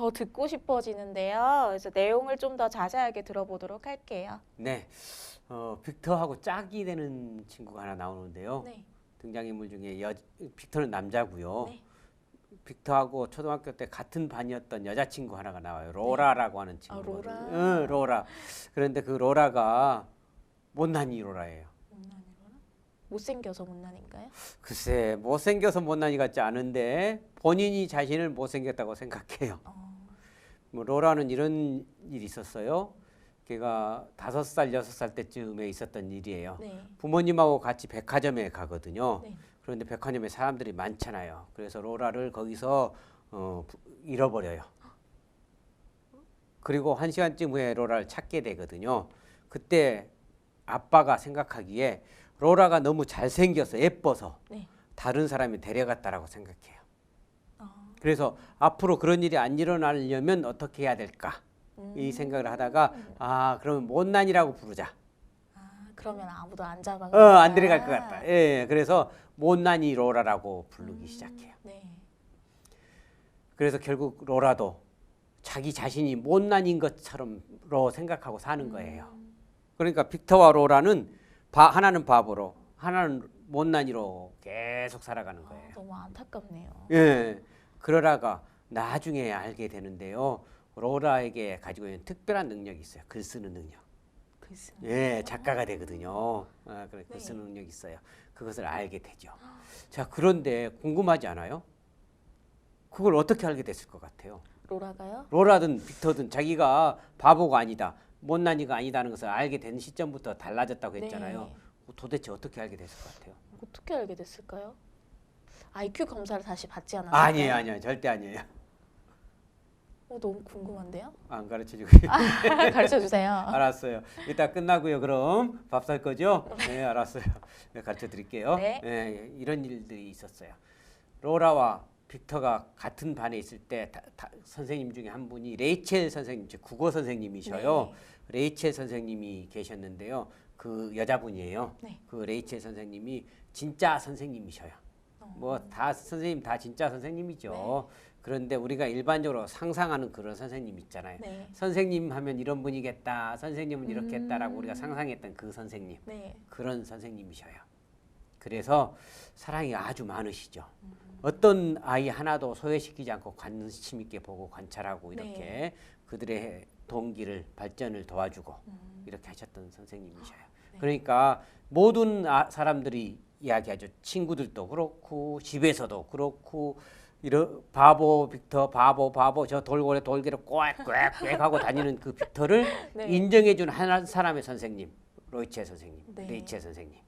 더 듣고 싶어지는데요. 그래서 내용을 좀 더 자세하게 들어보도록 할게요. 네, 빅터하고 짝이 되는 친구가 하나 나오는데요. 네. 등장인물 중에 빅터는 남자고요. 네. 빅터하고 초등학교 때 같은 반이었던 여자친구 하나가 나와요. 로라라고 하는 친구거든요. 로라. 로라. 그런데 그 로라가 못난이 로라예요. 못난이 로라? 못생겨서 못난인가요? 글쎄, 못생겨서 못난이 같지 않은데 본인이 자신을 못생겼다고 생각해요. 뭐 로라는 이런 일이 있었어요. 걔가 5살, 6살 때쯤에 있었던 일이에요. 네. 부모님하고 같이 백화점에 가거든요. 네. 그런데 백화점에 사람들이 많잖아요. 그래서 로라를 거기서 잃어버려요. 그리고 1시간쯤 후에 로라를 찾게 되거든요. 그때 아빠가 생각하기에 로라가 너무 잘생겨서 예뻐서 네. 다른 사람이 데려갔다라고 생각해요. 그래서 앞으로 그런 일이 안 일어나려면 어떻게 해야 될까? 이 생각을 하다가 그러면 못난이라고 부르자. 그러면 아무도 안 잡아. 안 데려갈 것 같다. 예, 그래서 못난이 로라라고 부르기 시작해요. 네. 그래서 결국 로라도 자기 자신이 못난인 것처럼로 생각하고 사는 거예요. 그러니까 빅터와 로라는 하나는 바보로, 하나는 못난이로 계속 살아가는 거예요. 너무 안타깝네요. 예, 그러다가 나중에 알게 되는데요. 로라에게 가지고 있는 특별한 능력이 있어요. 글 쓰는 능력. 글 쓰는 예, 작가가 되거든요. 그래, 글 네. 쓰는 능력이 있어요. 그것을 알게 되죠. 자, 그런데 궁금하지 않아요? 그걸 어떻게 알게 됐을 것 같아요? 로라가요? 로라든 빅터든 자기가 바보가 아니다, 못난이가 아니다는 것을 알게 된 시점부터 달라졌다고 했잖아요. 네. 도대체 어떻게 알게 됐을 것 같아요? 어떻게 알게 됐을까요? IQ 검사를 다시 받지 않았어요? 아니에요, 절대 아니에요. 너무 궁금한데요? 안 가르쳐 주고. 가르쳐 주세요. 알았어요. 이따 끝나고요. 그럼 밥 살 거죠? 네, 알았어요. 네, 가르쳐 드릴게요. 네. 네, 이런 일들이 있었어요. 로라와 빅터가 같은 반에 있을 때 선생님 중에 한 분이 레이첼 선생님, 즉 국어 선생님이셔요. 네. 레이첼 선생님이 계셨는데요. 그 여자분이에요. 네. 그 레이첼 선생님이 진짜 선생님이셔요. 뭐 다 선생님 다 진짜 선생님이죠. 그런데 우리가 일반적으로 상상하는 그런 선생님 있잖아요. 네. 선생님 하면 이런 분이겠다. 선생님은 이렇게 했다라고 우리가 상상했던 그 선생님. 네. 그런 선생님이셔요. 그래서 사랑이 아주 많으시죠. 어떤 아이 하나도 소외시키지 않고 관심 있게 보고 관찰하고 이렇게 네. 그들의 동기를 발전을 도와주고 이렇게 하셨던 선생님이셔요. 네. 그러니까 모든 사람들이 이야기하죠. 친구들도 그렇고 집에서도 그렇고 바보 빅터 바보 저 돌고래 돌개를 꽥꽥꽥 하고 다니는 그 빅터를 네. 인정해준 한 사람의 선생님 로이체 선생님, 네. 레이체 선생님.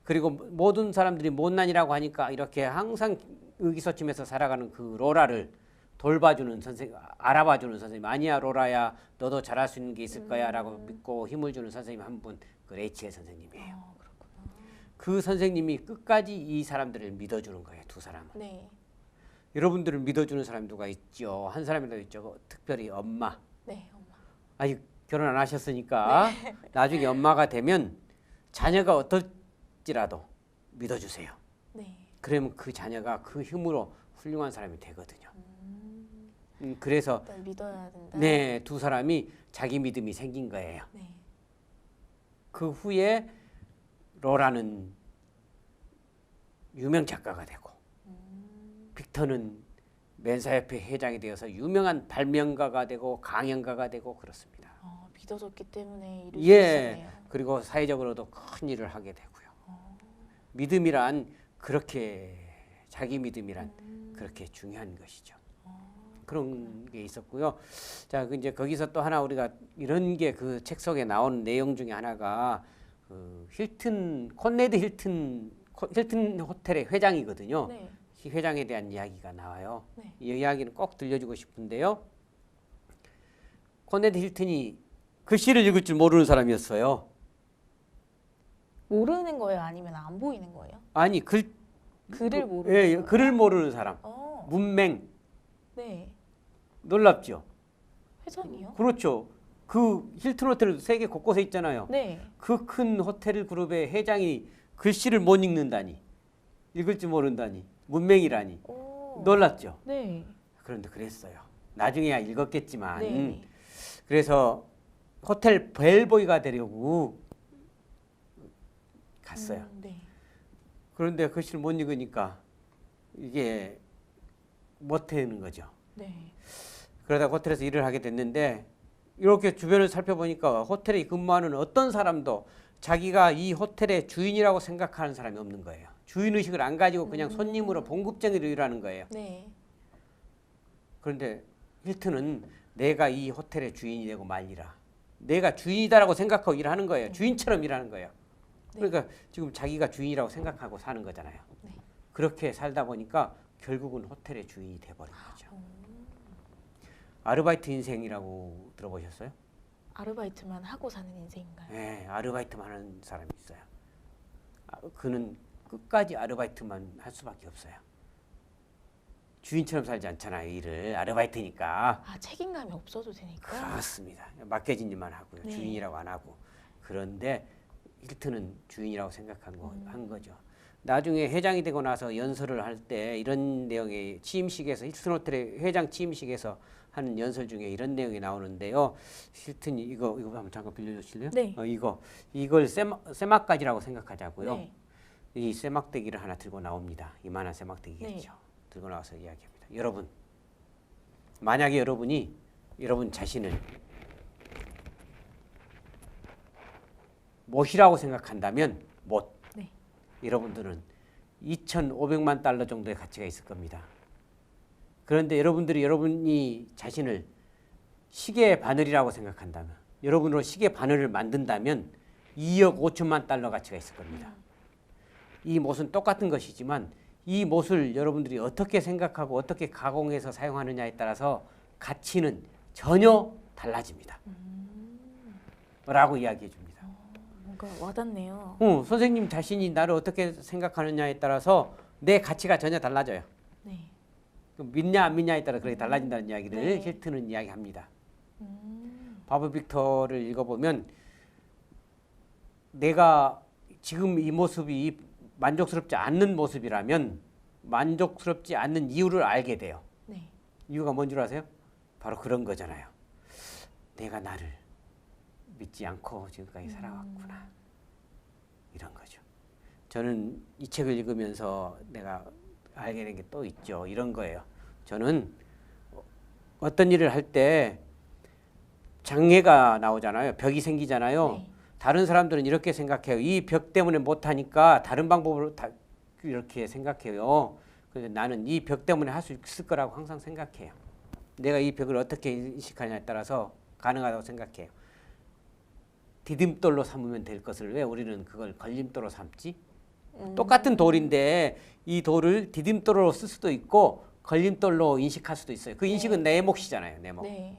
그리고 모든 사람들이 못난이라고 하니까 이렇게 항상 의기소침해서 살아가는 그 로라를 돌봐주는 선생님, 알아봐주는 선생님. 아니야 로라야, 너도 잘할 수 있는 게 있을 거야라고 믿고 힘을 주는 선생님 한 분, 그 레이체 선생님이에요. 그렇구나. 그 선생님이 끝까지 이 사람들을 믿어주는 거예요. 두 사람은. 네. 여러분들을 믿어주는 사람이 누가 있죠? 한 사람이라도 있죠. 특별히 엄마. 네, 엄마. 아직 결혼 안 하셨으니까 나중에 엄마가 되면 자녀가 어떨지라도 믿어주세요. 네. 그러면 그 자녀가 그 힘으로 훌륭한 사람이 되거든요. 그래서 일단 믿어야 된다. 네, 두 사람이 자기 믿음이 생긴 거예요. 네. 그 후에 로라는 유명 작가가 되고 빅터는 멘사협회 회장이 되어서 유명한 발명가가 되고 강연가가 되고 그렇습니다. 믿어줬기 때문에 이룰 수 예, 있었네요. 그리고 사회적으로도 큰 일을 하게 되고요. 믿음이란 그렇게 자기 믿음이란 그렇게 중요한 것이죠. 그런 게 있었고요. 자, 이제 거기서 또 하나 우리가 이런 게 그 책 속에 나오는 내용 중에 하나가 그 콘레드 힐튼 호텔의 회장이거든요. 네. 이 회장에 대한 이야기가 나와요. 네. 이 이야기는 꼭 들려주고 싶은데요. 콘레드 힐튼이 글씨를 읽을 줄 모르는 사람이었어요. 모르는 거예요? 아니면 안 보이는 거예요? 아니 글을 모르는 예, 거예요? 글을 모르는 사람. 문맹. 네. 놀랍죠? 회장이요? 그렇죠. 그 힐튼 호텔 세계 곳곳에 있잖아요. 네. 그 큰 호텔 그룹의 회장이 글씨를 못 읽는다니, 읽을 줄 모른다니, 문맹이라니 놀랐죠. 네. 그런데 그랬어요. 나중에야 읽었겠지만 네. 그래서 호텔 벨보이가 되려고 갔어요. 네. 그런데 글씨를 못 읽으니까 이게 못 되는 거죠. 네. 그러다 호텔에서 일을 하게 됐는데 이렇게 주변을 살펴보니까 호텔에 근무하는 어떤 사람도 자기가 이 호텔의 주인이라고 생각하는 사람이 없는 거예요. 주인의식을 안 가지고 그냥 손님으로 봉급쟁이로 일하는 거예요. 네. 그런데 힐튼은 내가 이 호텔의 주인이 되고 말리라. 내가 주인이다라고 생각하고 일하는 거예요. 주인처럼 일하는 거예요. 그러니까 지금 자기가 주인이라고 생각하고 사는 거잖아요. 네. 그렇게 살다 보니까 결국은 호텔의 주인이 돼버린 거죠. 아르바이트 인생이라고 들어보셨어요? 아르바이트만 하고 사는 인생인가요? 네, 아르바이트만 하는 사람이 있어요. 그는 끝까지 아르바이트만 할 수밖에 없어요. 주인처럼 살지 않잖아요. 일을 아르바이트니까. 아, 책임감이 없어도 되니까. 그렇습니다. 맡겨진 일만 하고요. 네. 주인이라고 안 하고. 그런데 힐튼은 주인이라고 한 거죠. 나중에 회장이 되고 나서 연설을 할 때 이런 내용의 취임식에서 힐튼 호텔의 회장 취임식에서 하는 연설 중에 이런 내용이 나오는데요. 힐튼이 이거 한번 잠깐 빌려주실래요? 네. 이걸 쇠막가지라고 생각하자고요. 네. 이 쇠막대기를 하나 들고 나옵니다. 이만한 쇠막대기겠죠. 네. 들고 나와서 이야기합니다. 여러분, 만약에 여러분이 여러분 자신을 못이라고 생각한다면 못. 네. 여러분들은 2,500만 달러 정도의 가치가 있을 겁니다. 그런데 여러분이 자신을 시계의 바늘이라고 생각한다면, 여러분으로 시계 바늘을 만든다면 2억 5천만 달러 가치가 있을 겁니다. 이 못은 똑같은 것이지만 이 못을 여러분들이 어떻게 생각하고 어떻게 가공해서 사용하느냐에 따라서 가치는 전혀 달라집니다. 라고 이야기해 줍니다. 뭔가 와닿네요. 선생님 자신이 나를 어떻게 생각하느냐에 따라서 내 가치가 전혀 달라져요. 네. 믿냐 안 믿냐에 따라 그렇게 달라진다는 이야기를 네. 힐튼은 이야기합니다. 바버 빅터를 읽어보면 내가 지금 이 모습이 만족스럽지 않는 모습이라면 만족스럽지 않는 이유를 알게 돼요. 네. 이유가 뭔 줄 아세요? 바로 그런 거잖아요. 내가 나를 믿지 않고 지금까지 살아왔구나. 이런 거죠. 저는 이 책을 읽으면서 내가 알게 된 게 또 있죠. 이런 거예요. 저는 어떤 일을 할 때 장애가 나오잖아요. 벽이 생기잖아요. 네. 다른 사람들은 이렇게 생각해요. 이 벽 때문에 못하니까 다른 방법으로 다 이렇게 생각해요. 그런데 나는 이 벽 때문에 할 수 있을 거라고 항상 생각해요. 내가 이 벽을 어떻게 인식하냐에 따라서 가능하다고 생각해요. 디딤돌로 삼으면 될 것을 왜 우리는 그걸 걸림돌로 삼지? 똑같은 돌인데 이 돌을 디딤돌로 쓸 수도 있고 걸림돌로 인식할 수도 있어요. 그 인식은 내 몫이잖아요. 내 몫. 네.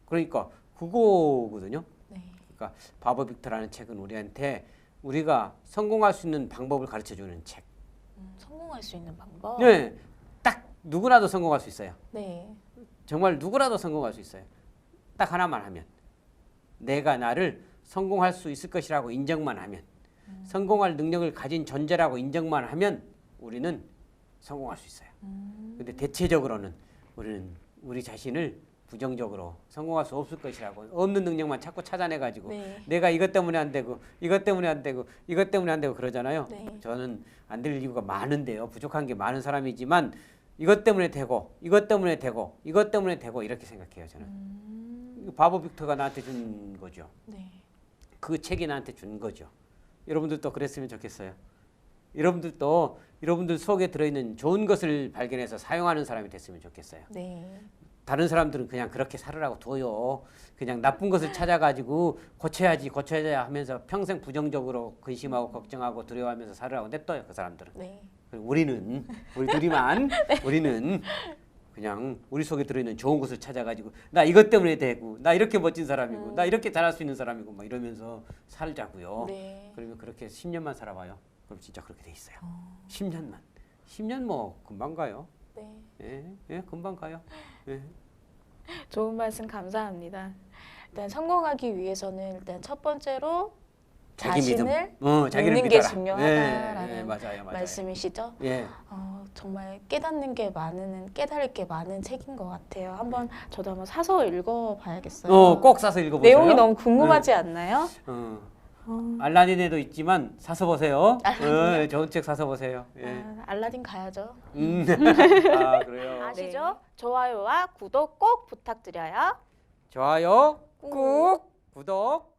그러니까 그거거든요. 네. 그러니까 바버 빅터라는 책은 우리한테 우리가 성공할 수 있는 방법을 가르쳐주는 책. 성공할 수 있는 방법. 네, 딱 누구라도 성공할 수 있어요. 네. 정말 누구라도 성공할 수 있어요. 딱 하나만 하면 내가 나를 성공할 수 있을 것이라고 인정만 하면 성공할 능력을 가진 존재라고 인정만 하면 우리는 성공할 수 있어요. 근데 대체적으로는 우리는 우리 자신을 부정적으로 성공할 수 없을 것이라고 없는 능력만 자꾸 찾아내가지고 네. 내가 이것 때문에 안 되고 이것 때문에 안 되고 이것 때문에 안 되고 그러잖아요. 네. 저는 안 될 이유가 많은데요. 부족한 게 많은 사람이지만 이것 때문에 되고 이것 때문에 되고 이것 때문에 되고 이렇게 생각해요. 저는. 바버 빅터가 나한테 준 거죠. 네. 그 책이 나한테 준 거죠. 여러분들도 그랬으면 좋겠어요. 여러분들도 여러분들 속에 들어있는 좋은 것을 발견해서 사용하는 사람이 됐으면 좋겠어요. 네. 다른 사람들은 그냥 그렇게 살으라고 둬요. 그냥 나쁜 것을 찾아가지고 고쳐야지 하면서 평생 부정적으로 근심하고 걱정하고 두려워하면서 살으라고 냅둬요. 그 사람들은. 네. 우리 둘이만 우리는 그냥 우리 속에 들어있는 좋은 것을 찾아가지고 나 이것 때문에 되고 나 이렇게 멋진 사람이고 나 이렇게 잘할 수 있는 사람이고 막 이러면서 살자고요. 네. 그러면 그렇게 10년만 살아봐요. 그럼 진짜 그렇게 돼 있어요. 10년만. 10년 뭐 금방 가요. 네. 예, 금방 가요. 예. 좋은 말씀 감사합니다. 일단 성공하기 위해서는 일단 첫 번째로 자기 자신을 믿음. 자기를 믿는 게 믿어라. 중요하다라는 맞아요. 말씀이시죠? 예. 정말 깨닫는 게 많은 깨달을 게 많은 책인 것 같아요. 저도 한번 사서 읽어봐야겠어요. 꼭 사서 읽어보세요. 내용이 너무 궁금하지 않나요? 알라딘에도 있지만 사서 보세요. 알라딘이요? 좋은 책 사서 보세요. 예. 알라딘 가야죠. 아, 그래요. 아시죠? 좋아요와 구독 꼭 부탁드려요. 좋아요, 꾹 구독.